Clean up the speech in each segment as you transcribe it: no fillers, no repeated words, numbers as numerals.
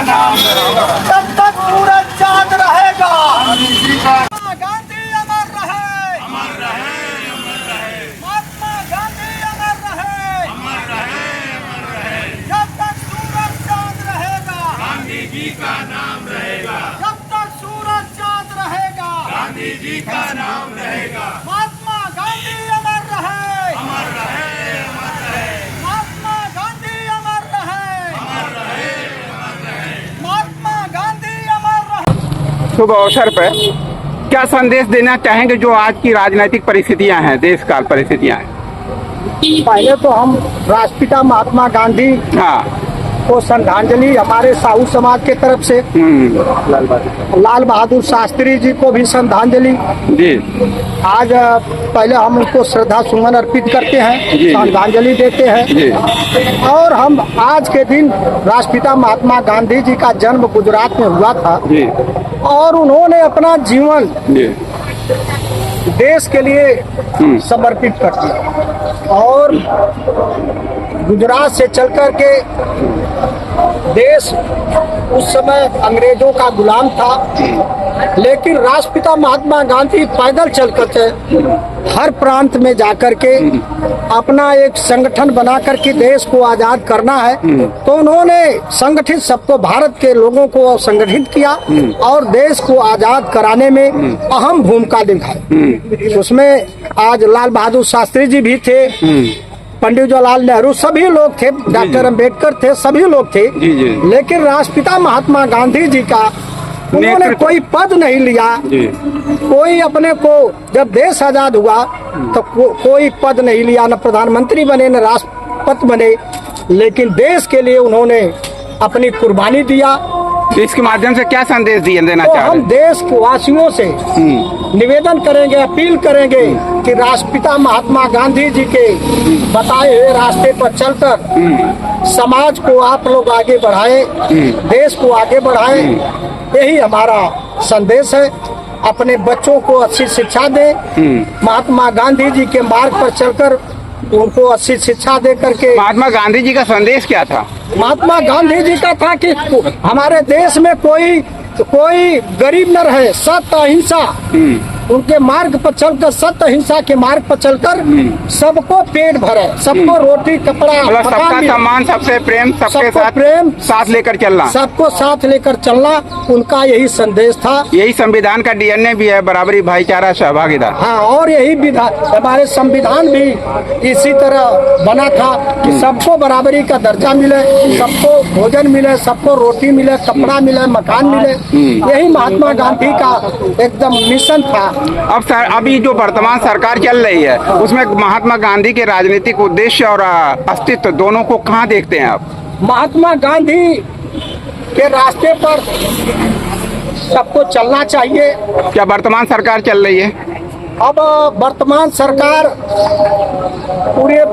नाम रहेगा, जब तक सूरज चांद रहेगा। गांधी जी का गांधी अमर रहे, अमर रहे, अमर रहे, महात्मा गांधी अमर रहे, अमर रहे, अमर रहे। जब तक सूरज चांद रहेगा। गांधी जी का नाम रहेगा, जब तक सूरज चांद रहेगा। गांधी जी का नाम रहेगा, महात्मा गांधी अमर रहे, अमर रहे, अमर रहे, महात्मा गांधी अमर रहे, अमर रहे, अमर रहे। महात्मा गांधी अमर रहे। शुभ अवसर पर क्या संदेश देना चाहेंगे जो आज की राजनीतिक परिस्थितियां हैं, देश काल परिस्थितियां हैं? पहले तो हम राष्ट्रपिता महात्मा गांधी हाँ। को श्रद्धांजलि हमारे साहू समाज के तरफ से, लाल बहादुर शास्त्री जी को भी श्रद्धांजलि। जी आज पहले हम उनको श्रद्धा सुमन अर्पित करते हैं, जी। श्रद्धांजलि देते हैं। जी और हम आज के दिन राष्ट्रपिता महात्मा गांधी जी का जन्म गुजरात में हुआ था जी और उन्होंने अपना जीवन जी देश के लिए समर्पित कर दिया और गुजरात से चल कर के देश उस समय अंग्रेजों का गुलाम था, लेकिन राष्ट्रपिता महात्मा गांधी पैदल चल करके हर प्रांत में जाकर के अपना एक संगठन बना करके देश को आजाद करना है, तो उन्होंने संगठित सबको, भारत के लोगों को संगठित किया और देश को आजाद कराने में अहम भूमिका निभाई। उसमें आज लाल बहादुर शास्त्री जी भी थे, पंडित जवाहरलाल नेहरू, सभी लोग थे, डॉक्टर अम्बेडकर थे, सभी लोग थे। जी, जी। लेकिन राष्ट्रपिता महात्मा गांधी जी का उन्होंने कोई पद नहीं लिया, कोई अपने को, जब देश आजाद हुआ तो कोई पद नहीं लिया, न प्रधानमंत्री बने न राष्ट्रपति बने, लेकिन देश के लिए उन्होंने अपनी कुर्बानी दिया। तो इसके माध्यम से क्या संदेश देना तो चाह रहे हम हैं? देश के वासियों से निवेदन करेंगे, अपील करेंगे कि राष्ट्रपिता महात्मा गांधी जी के बताए हुए रास्ते पर चलकर समाज को आप लोग आगे बढ़ाएं, देश को आगे बढ़ाएं, यही हमारा संदेश है। अपने बच्चों को अच्छी शिक्षा दें, महात्मा गांधी जी के मार्ग पर चलकर उनको अच्छी शिक्षा दे करके। महात्मा गांधी जी का संदेश क्या था? महात्मा गांधी जी का था कि हमारे देश में कोई गरीब न रहे, सत्य अहिंसा, उनके मार्ग पर चलकर, सत्य अहिंसा के मार्ग पर चलकर सबको पेट भरे, सबको रोटी कपड़ा, सबका सम्मान, सबसे प्रेम, सबके साथ प्रेम, साथ लेकर चलना, सबको साथ लेकर चलना, उनका यही संदेश था। यही संविधान का डीएनए भी है, बराबरी, भाईचारा, सहभागिता। हाँ, और यही हमारे संविधान भी इसी तरह बना था कि सबको बराबरी का दर्जा मिले, सबको भोजन मिले, सबको रोटी मिले, कपड़ा मिले, मकान मिले। यही महात्मा गांधी का एकदम मिशन था। अब अभी जो वर्तमान सरकार चल रही है उसमें महात्मा गांधी के राजनीतिक उद्देश्य और अस्तित्व दोनों को कहाँ देखते हैं आप? महात्मा गांधी के रास्ते पर सबको चलना चाहिए। क्या वर्तमान सरकार चल रही है? अब वर्तमान सरकार पूरे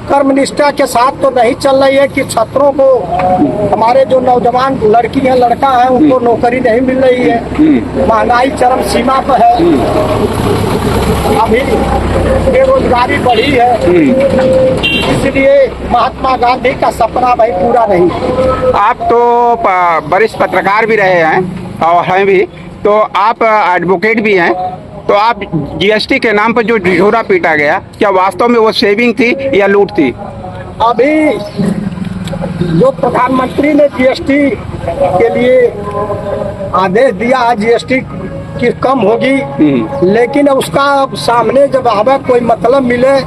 कर्मनिष्ठा के साथ तो नहीं चल रही है कि छात्रों को, हमारे जो नौजवान लड़की है, लड़का है, उनको नौकरी नहीं मिल रही है, महंगाई चरम सीमा पर है, अभी बेरोजगारी बढ़ी है, इसलिए महात्मा गांधी का सपना भाई पूरा नहीं। आप तो वरिष्ठ पत्रकार भी रहे हैं और हैं भी, तो आप एडवोकेट भी हैं, तो आप जीएसटी के नाम पर जो ढिढोरा पीटा गया, क्या वास्तव में वो सेविंग थी या लूट थी? अभी जो प्रधानमंत्री ने जीएसटी के लिए आदेश दिया, जीएसटी की कम होगी, लेकिन उसका सामने जब आवे कोई मतलब मिले,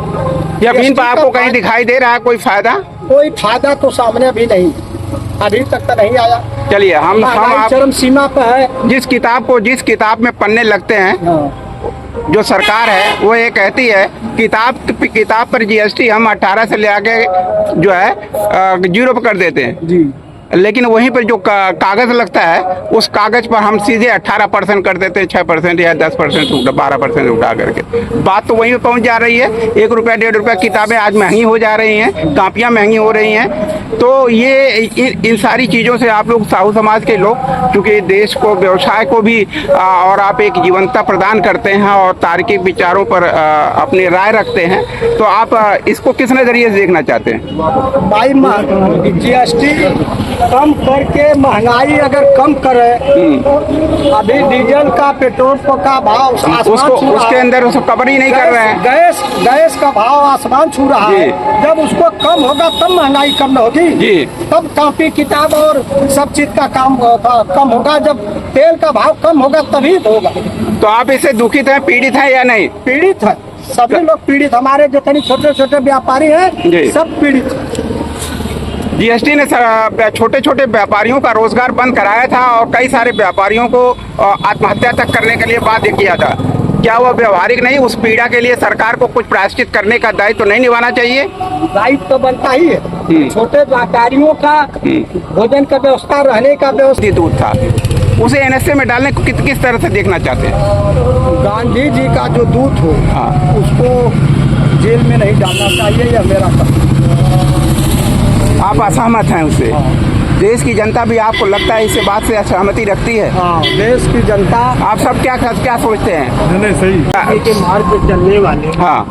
जमीन पर आपको कहीं दिखाई दे रहा है कोई फायदा? कोई फायदा तो सामने अभी नहीं, अभी तक तो नहीं आया। चलिए हम आप चरम सीमा पे है। जिस किताब में पन्ने लगते हैं, जो सरकार है वो ये कहती है किताब पर जीएसटी हम 18 से ले आके जो है 0 कर देते हैं जी, लेकिन वहीं पर जो कागज लगता है उस कागज पर हम सीधे 18% कर देते हैं, 6% या 10% 12% उठा करके। बात तो वहीं पे पहुंच जा रही है। 1 रुपया 1.5 रुपया किताबें आज महंगी हो जा रही हैं, कापियां महंगी हो रही हैं। तो ये इन सारी चीज़ों से आप लोग साहू समाज के लोग, क्योंकि देश को, व्यवसाय को भी और आप एक जीवंतता प्रदान करते हैं और तार्किक विचारों पर अपनी राय रखते हैं, तो आप इसको किस नज़रिए से देखना चाहते हैं? भाई जीएसटी कम करके महंगाई अगर कम करे, अभी डीजल का पेट्रोल का भाव आसमान उसको छू रहा उसके है। अंदर उसको कवर ही नहीं कर रहे हैं। गैस का भाव आसमान छू रहा है। जब उसको कम होगा तब महंगाई कम होगी जी। तब कॉपी किताब और सब चीज का काम कम होगा। जब तेल का भाव कम होगा तभी होगा। तो आप इससे दुखित हैं, पीड़ित हैं या नहीं? पीड़ित है, सभी लोग पीड़ित। हमारे जितने छोटे छोटे व्यापारी जी। हैं सब पीड़ित हैं। जीएसटी ने छोटे छोटे व्यापारियों का रोजगार बंद कराया था और कई सारे व्यापारियों को आत्महत्या तक करने के लिए बाध्य किया था। क्या वह व्यवहारिक नहीं? उस पीड़ा के लिए सरकार को कुछ प्रायश्चित करने का दायित्व तो नहीं निभाना चाहिए? दायित्व तो बनता ही है। छोटे व्यापारियों का भोजन का व्यवस्था, रहने का व्यवस्था। दूध था उसे एनएसए में डालने को किस तरह से देखना चाहते हैं? गांधी जी का जो दूध हो, हाँ। उसको जेल में नहीं डालना चाहिए, यह मेरा आप असहमत हैं उससे? देश की जनता भी आपको लगता है इस बात से असहमति रखती है? हाँ, देश की जनता। आप सब क्या सोचते हैं? नहीं सही के मार्ग पे चलने वाले हाँ,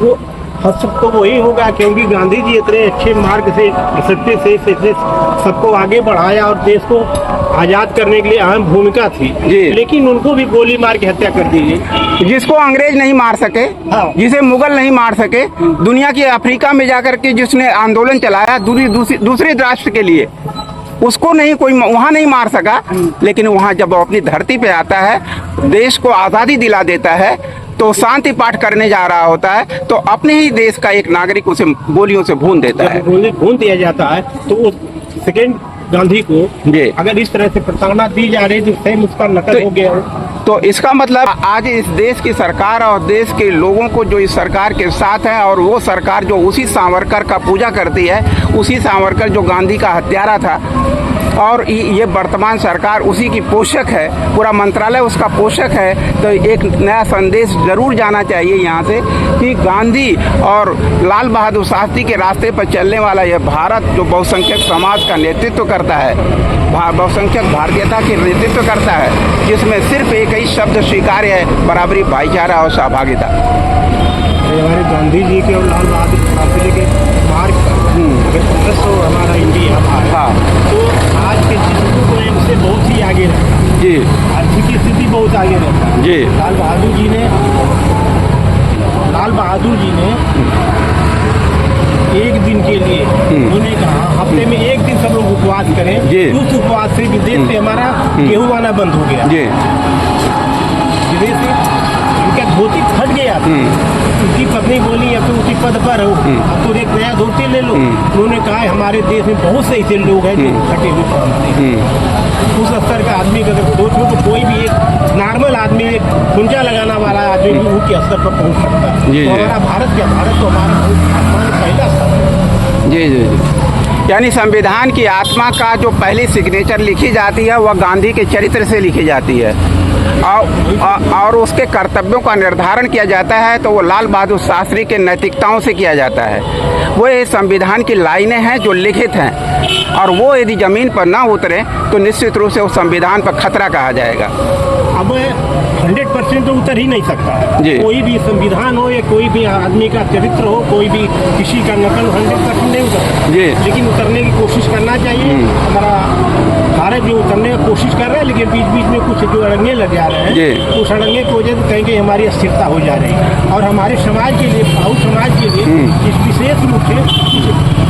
वो हस्तक तो वही होगा, क्योंकि गांधी जी इतने अच्छे मार्ग से सत्य से सबको आगे बढ़ाया और देश को आजाद करने के लिए अहम भूमिका थी। जी। लेकिन उनको भी गोली मार के हत्या कर दी गई। जिसको अंग्रेज नहीं मार सके, हाँ। जिसे मुगल नहीं मार सके, दुनिया की अफ्रीका में जाकर के जिसने आंदोलन चलाया दूसरे राष्ट्र के लिए, उसको नहीं कोई वहां नहीं मार सका। लेकिन वहां जब वो अपनी धरती पे आता है, देश को आजादी दिला देता है, तो शांति पाठ करने जा रहा होता है, तो अपने ही देश का एक नागरिक उसे गोलियों से भून देता है। जब भून दिया जाता है तो वो सेकेंड गांधी को जी। अगर इस तरह से प्रताड़ना दी जा रही है तो सेम उसका नकल हो गया है। तो इसका मतलब आज इस देश की सरकार और देश के लोगों को जो इस सरकार के साथ है, और वो सरकार जो उसी सावरकर का पूजा करती है, उसी सावरकर जो गांधी का हत्यारा था, और ये वर्तमान सरकार उसी की पोषक है, पूरा मंत्रालय उसका पोषक है। तो एक नया संदेश जरूर जाना चाहिए यहाँ से कि गांधी और लाल बहादुर शास्त्री के रास्ते पर चलने वाला यह भारत जो बहुसंख्यक समाज का नेतृत्व करता है, बहुसंख्यक भारतीयता के नेतृत्व करता है, जिसमें सिर्फ एक ही शब्द स्वीकार्य है, बराबरी, भाईचारा और सहभागिता। हमारे गांधी जी के और लाल बहादुर शास्त्री के मार्ग पर अगर 1500 हमारा इंडिया है, हाँ। तो आज के जिसको तो इससे बहुत ही आगे रहता है। जी आर्थिक स्थिति बहुत आगे रहता है। जी। लाल बहादुर जी ने एक दिन के लिए उन्होंने कहा हफ्ते में एक दिन सब लोग उपवास करें। जी। उस उपवास से विदेश से हमारा गेहूं आना बंद हो गया। जी विदेश से इनका धोती फट गया था। उनकी पत्नी बोली अब तो उसी पद पर हो, अब तो एक नया धोती ले लो। उन्होंने कहा हमारे देश में बहुत से ऐसे लोग हैं जो फटे हुए पहनते हैं। उस स्तर का आदमी का अगर सोच हो तो कोई भी एक नॉर्मल आदमी, एक खुंजा लगाना वाला आदमी भी उनके स्तर पर पहुंच सकता है। जी, तो जी। हमारा भारत तो हमारा बहुत पहला स्तर है। जी जी जी। यानी संविधान की आत्मा का जो पहली सिग्नेचर लिखी जाती है वह गांधी के चरित्र से लिखी जाती है, और उसके कर्तव्यों का निर्धारण किया जाता है तो वो लाल बहादुर शास्त्री के नैतिकताओं से किया जाता है। वो ये संविधान की लाइनें हैं जो लिखित हैं, और वो यदि ज़मीन पर ना उतरे तो निश्चित रूप से उस संविधान पर खतरा कहा जाएगा। अब 100% तो उतर ही नहीं सकता है। जी। कोई भी संविधान हो या कोई भी आदमी का चरित्र हो, कोई भी किसी का नकल 100% नहीं उतर सकता। जी। लेकिन उतरने की कोशिश करना चाहिए। हमारा भारत जो उतरने की कोशिश कर रहा है, लेकिन बीच बीच में कुछ जो अड़ंगे लग जा रहे जी। हैं, उस अड़ंगे की वजह से कहेंगे हमारी अस्थिरता हो जा रही है। और हमारे समाज के लिए, बहु समाज के लिए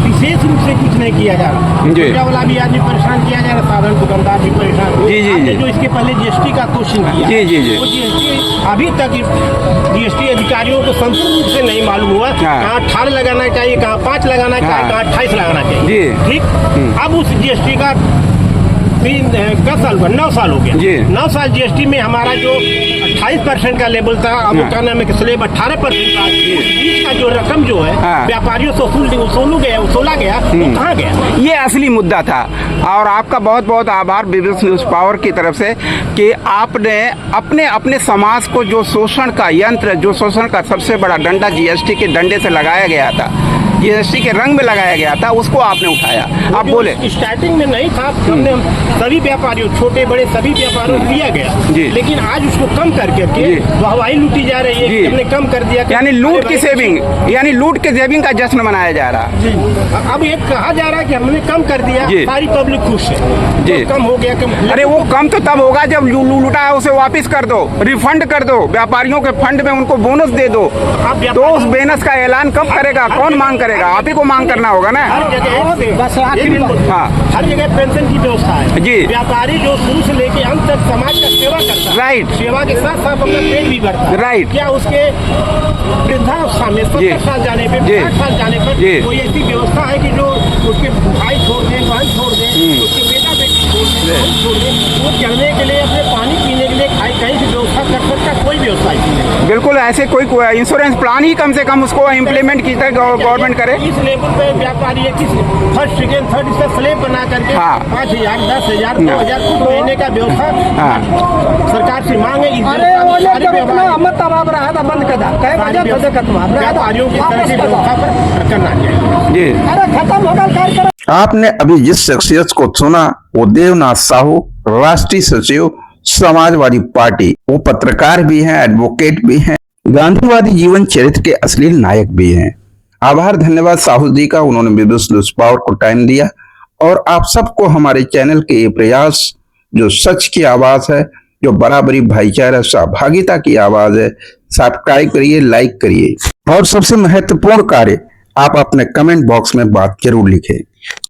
विशेष रूप से कुछ नहीं किया जा रहा। जी। खुंजा वाला भी आदमी परेशान किया जा रहा, साधारण दुकानदार भी परेशान। जी, जी, आपने जी। जो इसके पहले जीएसटी का क्वेश्चन किया, जी, जी, जी। वो जीएसटी अभी तक जीएसटी अधिकारियों को संपूर्ण रूप से नहीं मालूम हुआ हाँ। कहाँ 18 लगाना चाहिए, कहाँ 5 लगाना चाहिए, हाँ। कहाँ 28 लगाना चाहिए। जी। ठीक। अब उस जीएसटी का 10 साल हुआ, 9 साल हो जी। गया। 9 साल जीएसटी में हमारा जो 28% का लेवल था, अब हाँ। कहना में स्लेब 18% का, उस बीच का जो रकम जो है हाँ। व्यापारियों से वसूला गया, वो कहाँ गया? ये असली मुद्दा था। और आपका बहुत बहुत आभार बीबीसी न्यूज़ पावर की तरफ से कि आपने अपने समाज को जो शोषण का यंत्र, जो शोषण का सबसे बड़ा डंडा जीएसटी के डंडे से लगाया गया था, जीएसटी के रंग में लगाया गया था, उसको आपने उठाया। आप जो बोले स्टार्टिंग में नहीं था, हमने सभी व्यापारियों, छोटे बड़े सभी व्यापारियों को दिया गया, जी। लेकिन आज उसको कम कर करके जी। वाहवाही लूटी जा रही है जी। कि हमने कम कर दिया। यानी लूट की सेविंग, यानी लूट के सेविंग का जश्न मनाया जा रहा। जी। अब ये कहा जा रहा है कि हमने कम कर दिया, जी। सारी पब्लिक खुश है, जी। तो कम हो गया कम। अरे वो कम तो तब होगा जब लूटा है उसे वापस कर दो, रिफंड कर दो, व्यापारियों के फंड में उनको बोनस दे दो। तो उस बोनस का ऐलान कब करेगा, कौन मांग करेगा? आप ही को मांग करना होगा ना। हर जगह बस आखिरी बात। हाँ हर जगह पेंशन की व्यवस्था है। जी। व्यापारी जो शुरू से लेके अंत तक समाज का सेवा करता है, राइट। सेवा के साथ साथ अपना पेट भी भरता है। राइट। क्या उसके वृद्धावस्था में 70 साल जाने पे, जी। 60 साल जाने पर जी। कोई ऐसी व्यवस्था है कि जो उसके भाई छोड़ दें, बहन छोड़ दें, उसके बेटा बेटी छोड़ दें, बहन छोड़ दें, वो चलने के लिए, अपने पानी पीने के लिए कहीं से व्यवस्था कर सकता, कोई व्यवस्था ऐसी नहीं। बिल्कुल, ऐसे कोई इंश्योरेंस प्लान ही कम से कम उसको इम्प्लीमेंट की गवर्नमेंट करे। इस लेवल पे व्यापारी है, किस फर्स्ट सेकेंड थर्ड इसका स्लेब बना करके हाँ। 5,000 10,000 2,000 कुछ महीने का व्यवस्था सरकार से मांगे। इस अरे व्यवस्था वो में सारे जब इतना व्यापारी- अमत तबाब रहा था बंद कर दा कई सारी वजह से खत्म व्यापारियों की तरह की व्यवस्था पर करना चाहिए। जी। अरे खत्म होगा कार्यक्रम। आपने अभी जिस शख्सियत को सुना वो देवनाथ साहू, राष्ट्रीय सचिव समाजवादी पार्टी। वो पत्रकार भी हैं, एडवोकेट भी हैं, गांधीवादी जीवन चरित्र के असली नायक भी हैं। आभार, धन्यवाद साहू जी का, उन्होंने बिजनेस न्यूज पावर को टाइम दिया। और आप सबको हमारे चैनल के ये प्रयास, जो सच की आवाज है, जो बराबरी, भाईचारा, सहभागिता की आवाज है, सब्सक्राइब करिए, लाइक करिए और सबसे महत्वपूर्ण कार्य, आप अपने कमेंट बॉक्स में बात जरूर लिखें।